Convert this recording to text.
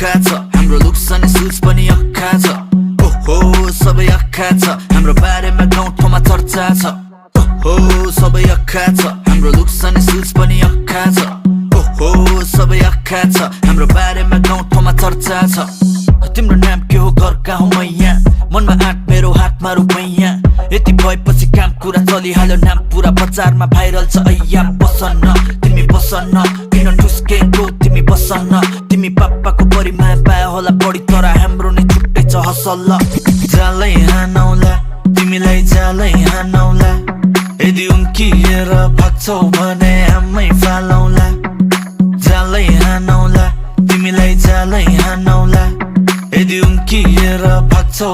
अक्खा छ हाम्रो लुक्स अनि सुज पनि अक्खा छ ओहो सबै अक्खा छ हाम्रो बारेमा गाउँ ठाउँमा चर्चा छ ओहो सबै अक्खा छ हाम्रो लुक्स अनि सुज पनि अक्खा छ ओहो सबै अक्खा छ हाम्रो बारेमा गाउँ ठाउँमा चर्चा छ तिम्रो नाम के हो घर कहाँ हो मैया मनमा आँट मेरो हातमा रुपैयाँ यति भएपछि काम कुरा चलिहाल्यो नाम पुरा बजारमा भाइरल छ ऐया बसन्न तिमी बसन्न किन ठुस्केको तिमी बसन्न तिमी पापाको परिमाया पाए होला बढी तर हाम्रो नै छुट्टै छ हसल्ल जालै हानौला तिमीलाई जालै हानौला यदि उम्किएर भाग्छौ भने आमै फालौला जालै हानौला तिमीलाई जालै हानौला यदि उम्किएर भाग्छौ